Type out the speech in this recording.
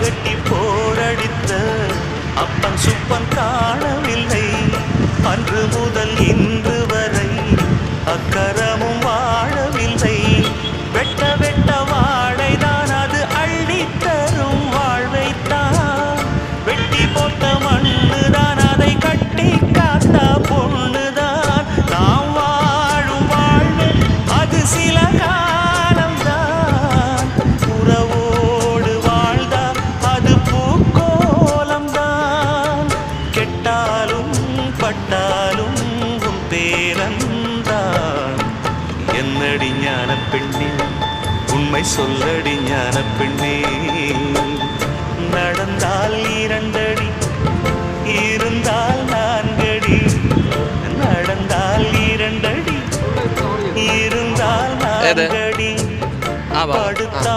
கட்டி போரடித்த அப்பன் சுப்பன் காணவில்லை. அன்று முதல் இன்று வரை அக்கரமும் வாழவில்லை. வெட்ட வெட்ட வாழைதான் அது அள்ளித்தரும் வாழ்வைத்தான். வெட்டி போட்ட மண்ணுதான் அதை கட்டி காத்தா பொண்ணுதான். நாம் வாழும் வாழ்வு அது சில காலம்தான். உறவோடு வாழ்ந்தா அது பூக்கோலம்தான். கெட்டாலும் பட்டாலும் உன் பேரன்தான். என்னடி ஞான பெண்ணே, உண்மை சொல்லடி ஞான பெண்ணே. நடந்தால் 2 அடி, இருந்தால் 4 அடி. நடந்தால் 2 அடி, இருந்தால் 4 அடி. படுத்தால்